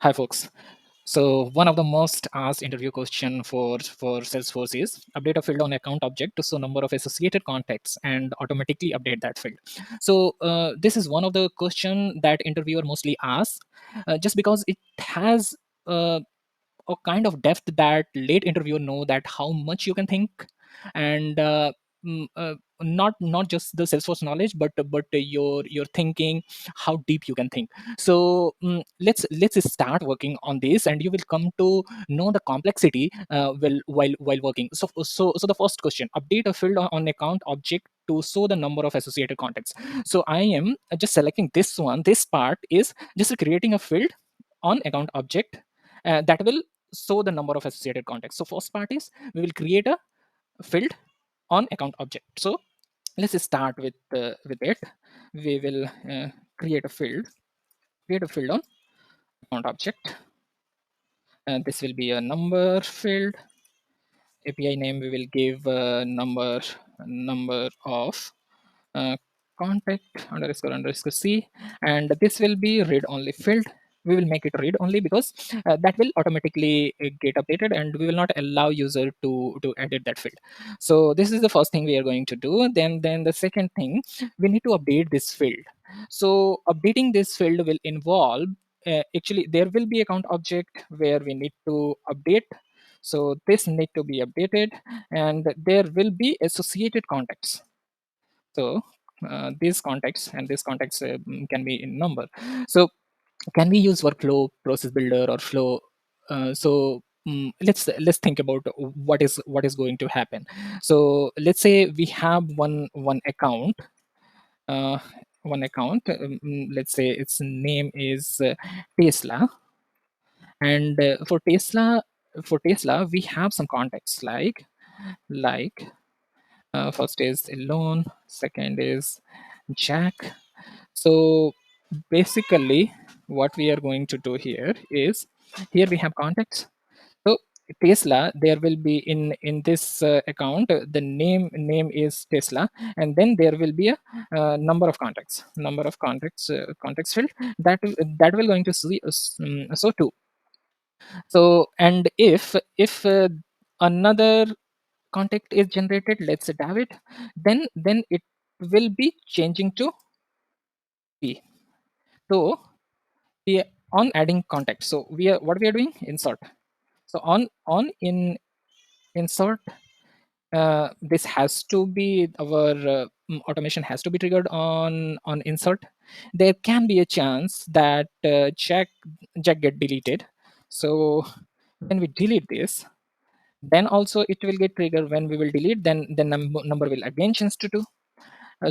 Hi, folks. So one of the most asked interview question for Salesforce is update a field on account object to show number of associated contacts and automatically update that field. So this is one of the question that interviewer mostly asks, just because it has uh, a kind of depth that late interviewer know that how much you can think, and mm, uh, not just the Salesforce knowledge, but your thinking, how deep you can think. So let's start working on this, and you will come to know the complexity while working. So the first question: update a field on account object to show the number of associated contacts. So I am just selecting this one. This part is just creating a field on account object that will show the number of associated contacts. So first part is we will create a field on account object. So let's start with it. We will create a field on account object, and this will be a number field. API name we will give number of uh, contact underscore c, and this will be read only field. We will make it read only because that will automatically get updated, and we will not allow user to edit that field. So this is the first thing we are going to do. Then the second thing, we need to update this field. So updating this field will involve, actually there will be account object where we need to update. So this need to be updated, and there will be associated contacts. So these contacts and these contacts can be in number. So can we use workflow, process builder, or flow? Let's think about what is going to happen. So let's say we have one account, uh, let's say its name is Tesla, and for Tesla we have some contacts like first is Elon, second is Jack. So basically, what we are going to do here is, here we have contacts. So Tesla, there will be in this account, the name is Tesla, and then there will be a contacts field that will going to see so two. So and if another contact is generated, let's say David, then it will be changing to P. So we on adding contact. So we are doing insert. So on in insert, this has to be our automation has to be triggered on insert. There can be a chance that Jack get deleted. So when we delete this, then also it will get triggered. When we will delete, then the number will again change to 2.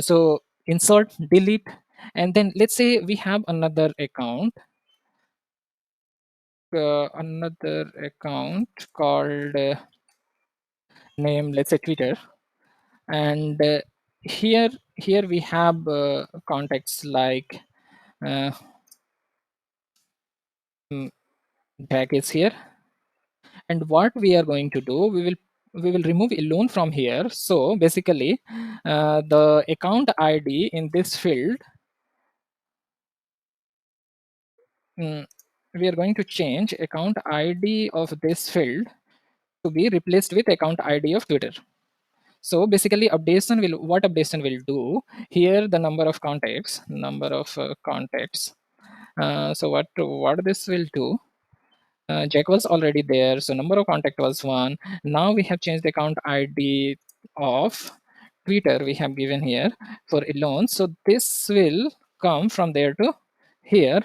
So insert, delete, and then let's say we have another account called name, let's say Twitter, and here we have contacts like uh, mm, Jack is here. And what we are going to do, we will remove Elon from here. So basically, the account ID in this field, mm, we are going to change account ID of this field to be replaced with account ID of Twitter. So basically, updation will do here, the number of contacts. So what this will do? Jack was already there, so number of contact was 1. Now we have changed the account ID of Twitter. We have given here for Elon. So this will come from there to here,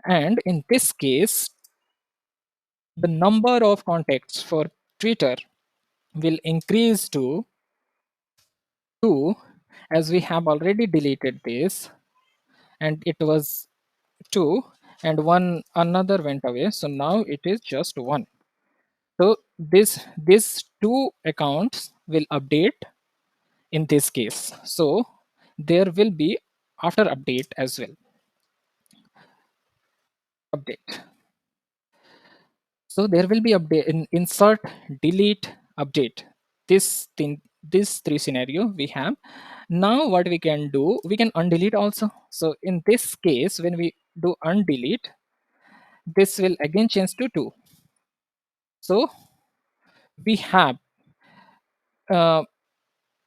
and in this case, the number of contacts for Twitter will increase to 2, as we have already deleted this, and it was 2, and one another went away, so now it is just 1. So these two accounts will update in this case. So there will be after update as well. Update. So there will be update in insert, delete, update. This three scenario we have. Now what we can do, we can undelete also. So in this case, when we do undelete, this will again change to 2. So we have uh,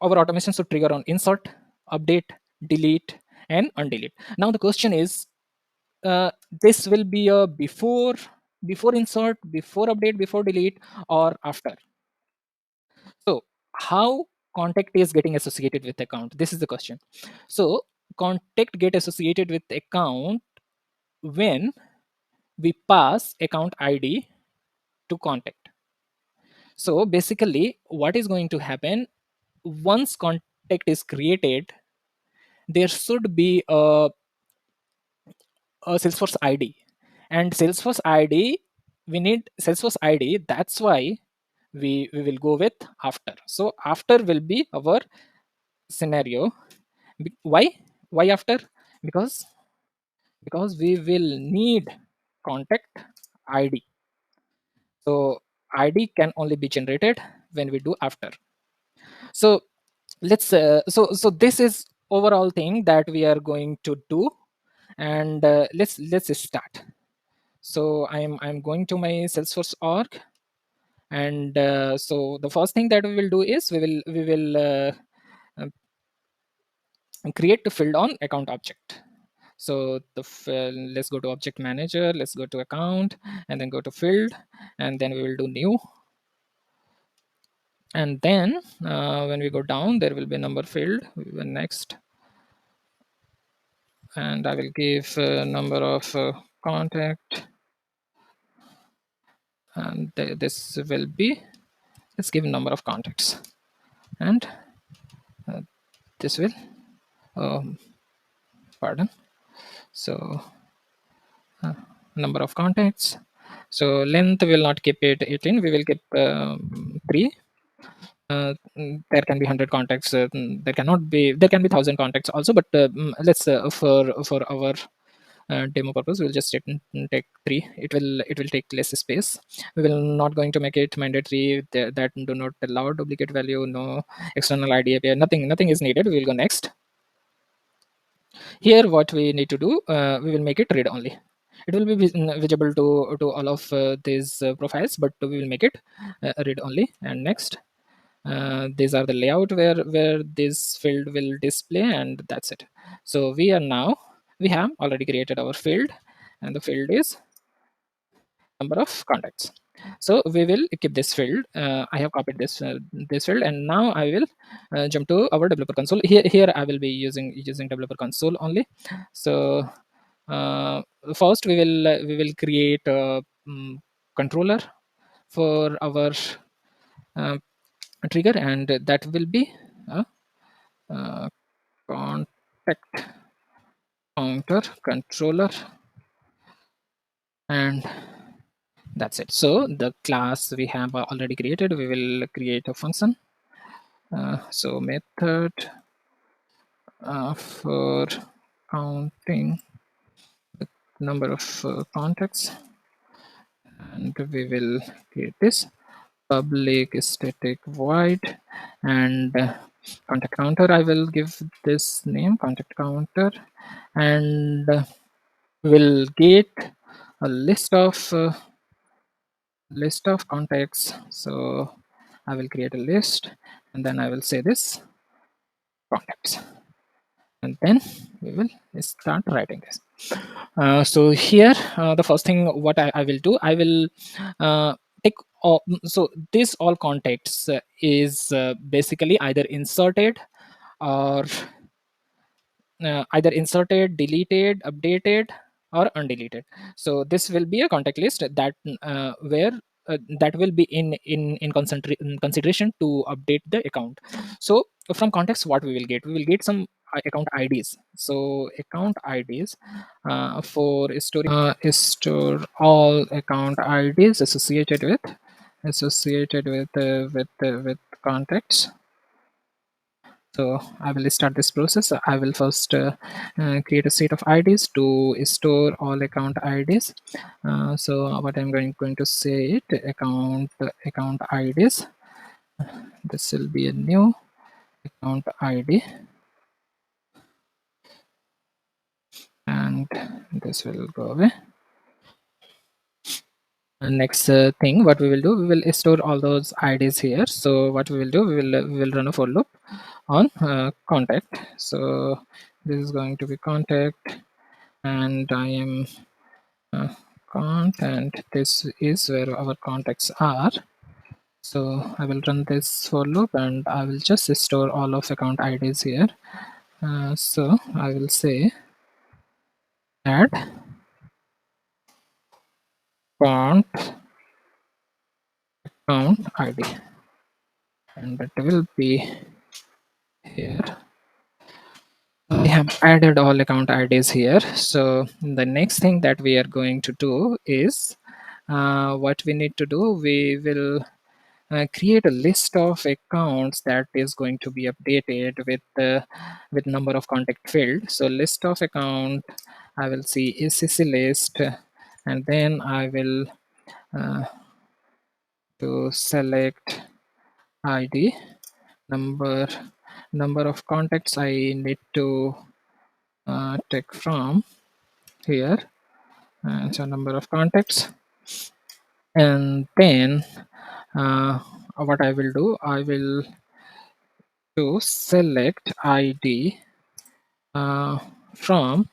our automation should trigger on insert, update, delete, and undelete. Now the question is, this will be a before insert, before update, before delete, or after. So how contact is getting associated with account? This is the question. So contact get associated with account when we pass account ID to contact. So basically, what is going to happen once contact is created, there should be a Salesforce ID, and Salesforce ID, we need Salesforce ID. That's why we will go with after. So after will be our scenario. Why? Why after? Because we will need contact ID. So ID can only be generated when we do after. So let's this is overall thing that we are going to do, and let's start. So I'm going to my Salesforce org, and so the first thing that we will do is we will uh, create the field on account object. So let's go to object manager, let's go to account, and then go to field, and then we will do new. And then when we go down, there will be number field. We will next, and I will give number of contact, and this will be, let's give number of contacts, and this will um, pardon, so number of contacts. So length will not keep it 18, we will keep 3. There can be 100 contacts, there cannot be, there can be 1000 contacts also, but let's for our demo purpose, we'll just take 3. It will take less space. We will not going to make it mandatory that do not allow duplicate value, no external ID API, nothing is needed. We will go next. Here what we need to do, we will make it read only. It will be visible to all of these profiles, but we will make it read only. And next, these are the layout where this field will display, and that's it. So we have already created our field, and the field is number of contacts. So we will keep this field. I have copied this field, and now I will jump to our developer console. Here I will be using developer console only. So uh, first we will create a controller for our uh, trigger, and that will be a, uh, contact counter controller, and that's it. So the class we have already created, we will create a function. So method for counting the number of contacts, and we will create this public static void, and contact counter, I will give this name contact counter, and we'll get a list of contacts. So I will create a list, and then I will say this contacts, and then we will start writing this. So here, the first thing what I will do, I will take so this all contacts is basically either inserted or either inserted, deleted, updated, or undeleted. So this will be a contact list that where that will be in consideration to update the account. So from context, what we will get some account IDs. So account IDs for storing store all account IDs associated with contacts. So I will start this process. I will first create a set of IDs to store all account IDs. So what I'm going to say it account IDs. This will be a new account ID, and this will go away. Next thing, what we will do, we will store all those IDs here. So what we will do, we will run a for loop on contact. So this is going to be contact, and I am content. This is where our contacts are. So I will run this for loop, and I will just store all of account IDs here. So I will say add count account ID, and that will be here. We have added all account IDs here. So the next thing that we are going to do is what we need to do. We will create a list of accounts that is going to be updated with number of contact field. So list of account, I will see ACC list, and then I will uh, to select ID number of contacts I need to take from here. So number of contacts, and then what I will do, I will to select ID from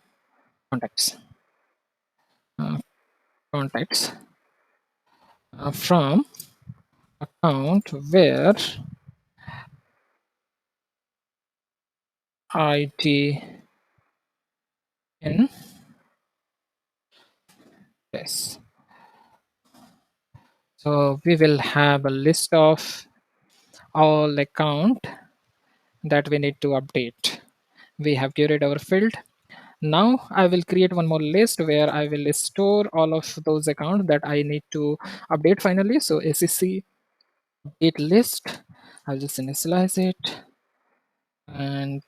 contacts, uh, contacts from account where ID in this. So we will have a list of all account that we need to update. We have queried our field. Now I will create one more list where I will store all of those accounts that I need to update finally. So ACC update list, I'll just initialize it, and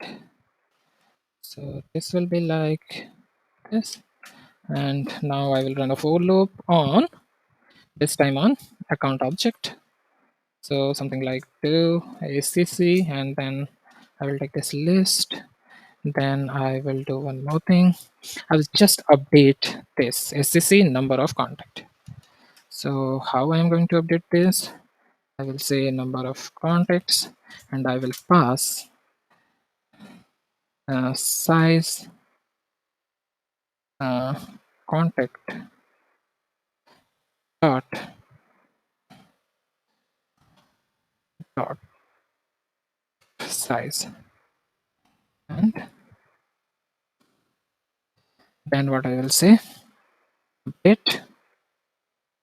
so this will be like this. And now I will run a for loop on, this time on account object. So something like do ACC, and then I will take this list. Then I will do one more thing. I will just update this SCC number of contact. So how I am going to update this? I will say number of contacts, and I will pass size uh, contact dot dot size, and then what I will say, update,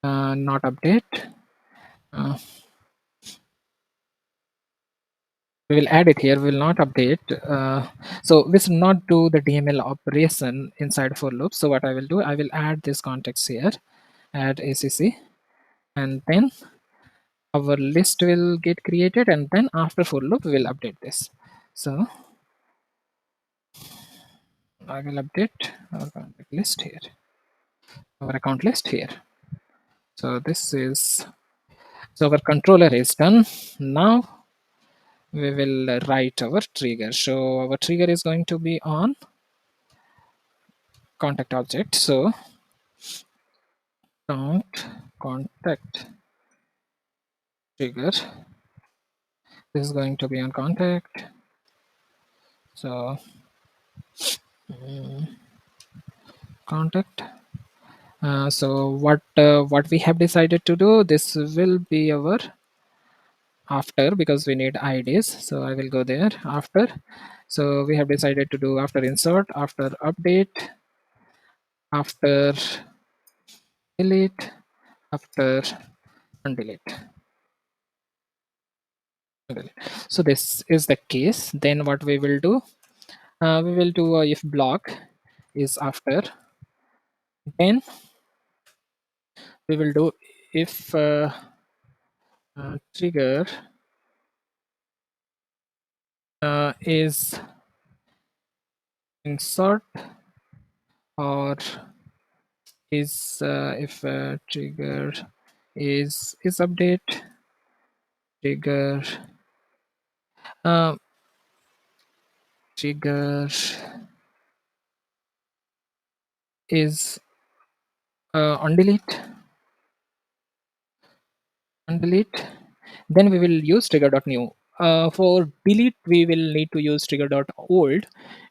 not update. Uh, we will add it here. We will not update. So we should not do the DML operation inside for loop. So what I will do, I will add this context here, add ACC, and then our list will get created, and then after for loop we will update this. So I will update our contact list here, our account list here. So this is, so our controller is done. Now we will write our trigger. So our trigger is going to be on contact object. So count contact trigger, this is going to be on contact. So contact. So what we have decided to do, this will be our after, because we need IDs. So I will go there after. So we have decided to do after insert, after update, after delete, after undelete. So this is the case. Then what we will do, we will do a if block is after. Then we will do if trigger is insert, or is if trigger is update, trigger uh, trigger is on delete, undelete, then we will use trigger.new. For delete we will need to use trigger.old,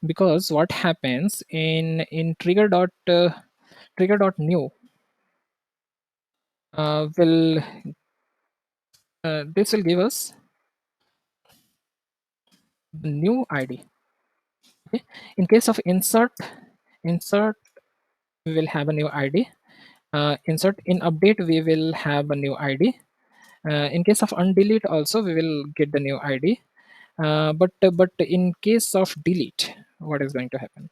because what happens in trigger.new will this will give us the new id. Okay. In case of insert we will have a new id. Insert in update we will have a new id. In case of undelete also we will get the new id. But in case of delete, what is going to happen?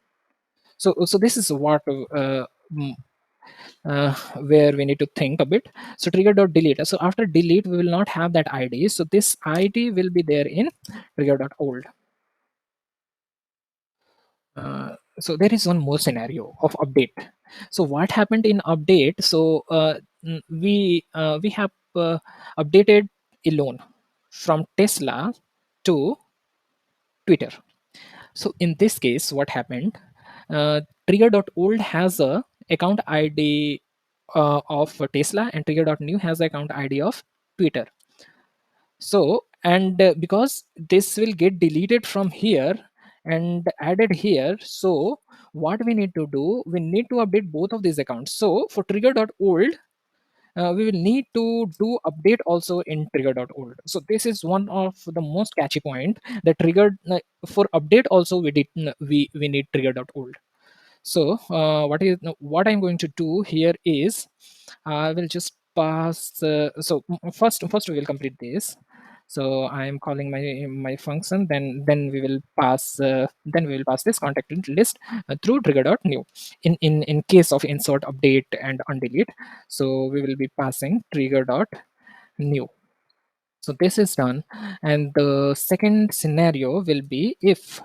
So this is what mm, uh, where we need to think a bit. So trigger.delete, so after delete we will not have that id, so this id will be there in trigger.old. So there is one more scenario of update. So what happened in update? So we have updated a loan from Tesla to Twitter. So in this case, what happened? Trigger.old has a account ID of Tesla, and trigger.new has account ID of Twitter. So and because this will get deleted from here and added here, so what we need to do, we need to update both of these accounts. So for trigger.old, we will need to do update also in trigger.old. So this is one of the most catchy point, that triggered for update also we did we need trigger.old. So what I'm going to do here is I will just pass. First we will complete this. So I am calling my function. Then we will pass. Then we will pass this contact list through trigger.new. In case of insert, update, and undelete, so we will be passing trigger.new. So this is done, and the second scenario will be if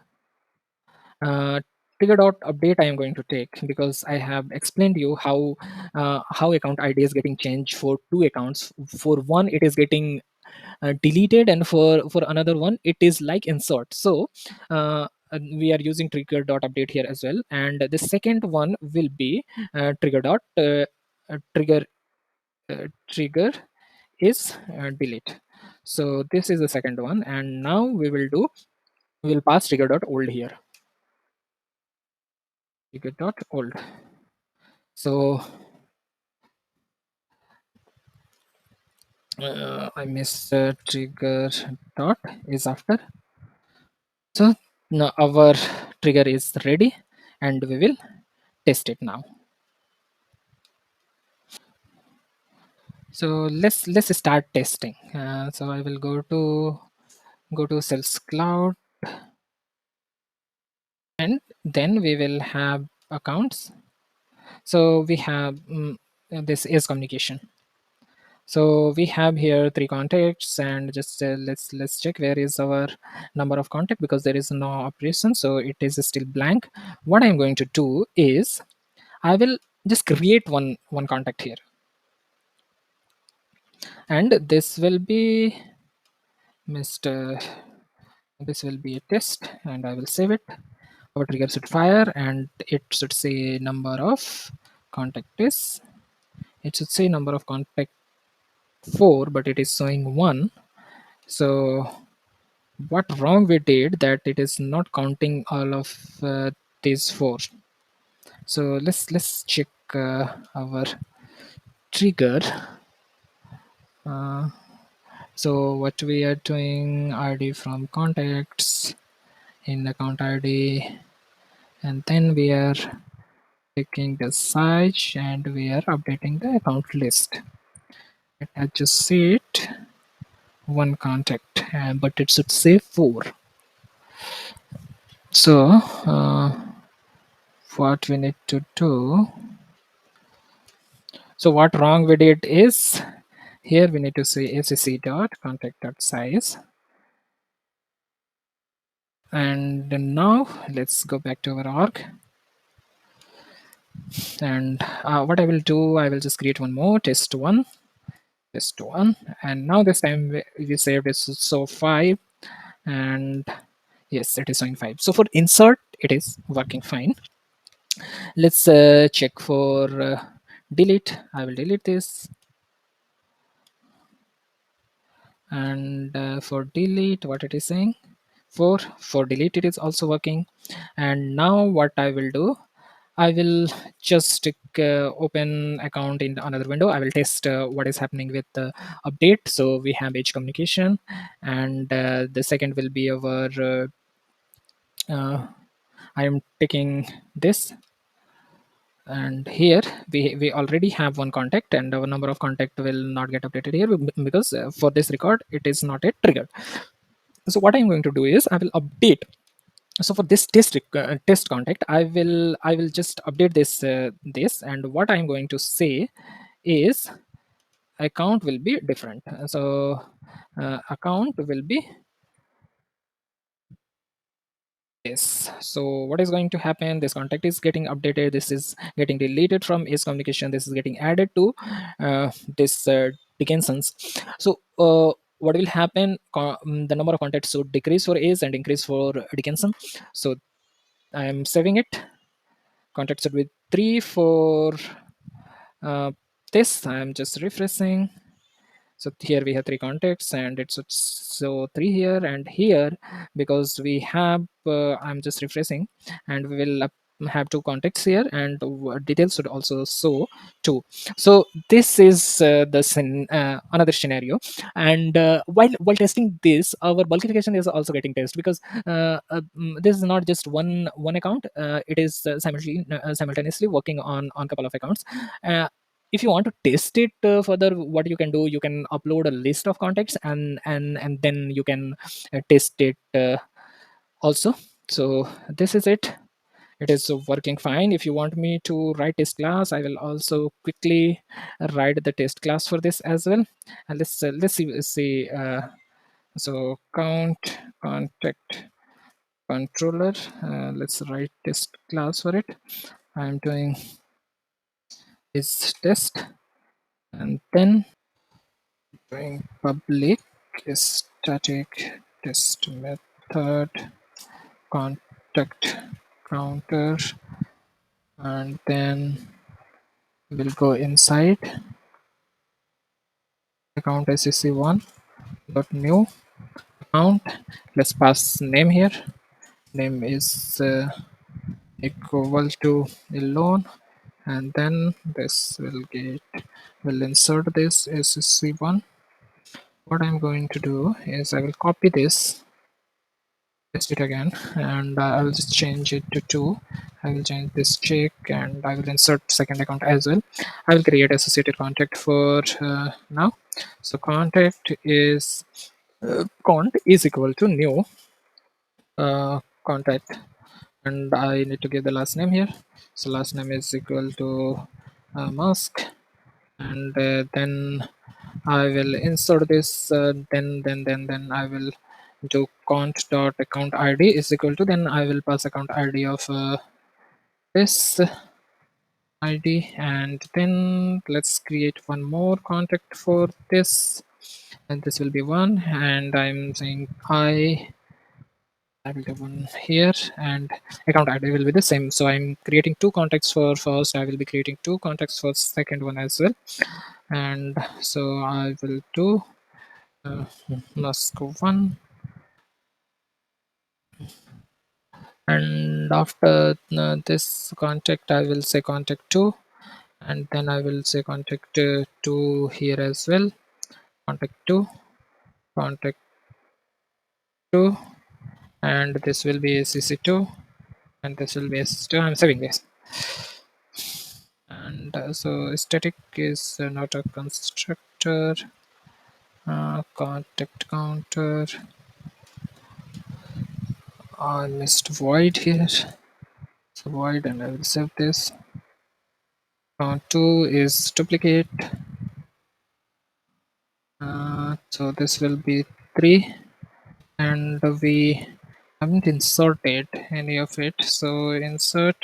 uh, trigger dot update I am going to take, because I have explained you how account id is getting changed for two accounts. For one it is getting deleted, and for another one it is like insert. So we are using trigger dot update here as well, and the second one will be trigger dot trigger trigger is delete. So this is the second one, and now we will pass trigger dot old here. Trigger dot old. So I missed trigger dot is after. So now our trigger is ready, and we will test it now. So let's start testing. So I will go to Sales Cloud, and then we will have accounts. So we have this is communication. So we have here three contacts, and just let's check where is our number of contact, because there is no operation, so it is still blank. What I'm going to do is I will just create one contact here, and this will be Mr. This will be a test, and I will save it. Our trigger should fire, and it should say number of contact is. It should say number of contact 4, but it is showing 1. So what wrong we did that it is not counting all of these 4. So let's check our trigger. uh, so what we are doing, id from contacts in account id, and then we are taking the size and we are updating the account list. It has just said one contact, but it should say 4. So what we need to do, so what wrong we did is, here we need to say acc dot contact dot size. And now let's go back to our org. And what I will do, I will just create one more test one. And now this time we saved it, so 5. And yes, it is showing 5. So for insert it is working fine. Let's check for delete. I will delete this. And for delete, what it is saying, for delete it is also working. And now what I will do, I will just open account in another window. I will test what is happening with the update. So we have edge communication, and the second will be our I am taking this, and here we already have one contact, and our number of contact will not get updated here because for this record it is not a trigger. So what I'm going to do is I will update. So for this test contact, I will just update this, and what I'm going to say is account will be different. So account will be this. So what is going to happen, this contact is getting updated, this is getting deleted from is communication, this is getting added to this Dickinson's. So what will happen, the number of contacts would decrease for is and increase for Dickinson. So I am saving it. Contacts would be 3 for uh, this. I am just refreshing. So here we have three contacts, and it's so three here and here, because we have I'm just refreshing, and we will have two contacts here, and details should also show two. So this is another scenario. And while testing this, our bulkification is also getting tested, because this is not just one account, it is simultaneously working on couple of accounts. If you want to test it further, what you can do, you can upload a list of contacts, and then you can test it also. So this is it. It is working fine. If you want me to write test class, I will also quickly write the test class for this as well. And let's see so count contact controller, let's write test class for it. I'm doing is test, and then doing public static test method contact counter, and then we'll go inside account sec1 dot new account. Let's pass name here. Name is equal to alone, and then this will insert this sec1. What I'm going to do is I will copy this, paste it again, and I will just change it to 2. I will change this check, and I will insert second account as well. I will create associated contact for now. So contact is cont is equal to new contact, and I need to give the last name here. So last name is equal to mask, and then I will insert this. Then I will do count dot account ID is equal to, then I will pass account ID of this ID, and then let's create one more contact for this, and this will be one, and I'm saying I will do one here, and account ID will be the same. So I'm creating two contacts for first, I will be creating two contacts for second one as well. And so I will do mask one, and after this contact I will say contact 2, and then I will say contact 2 here as well. Contact 2, contact 2, and this will be cc2, and this will be s2. I'm saving this. And so static is not a constructor. Contact counter, I missed void here, so void, and I will save this. Count 2 is duplicate, so this will be 3, and we haven't inserted any of it, so insert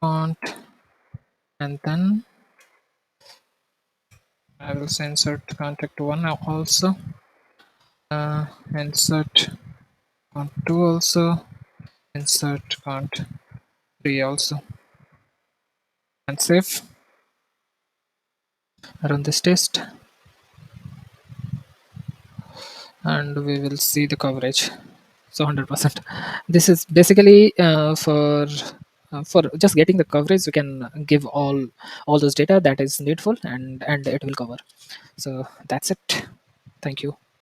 count, and then I will say insert contact 1 now also, insert count 2 also, insert count 3 also, and save. Run this test. and we will see the coverage. So 100%. This is basically for just getting the coverage. You can give all those data that is needful, and it will cover. So that's it. Thank you.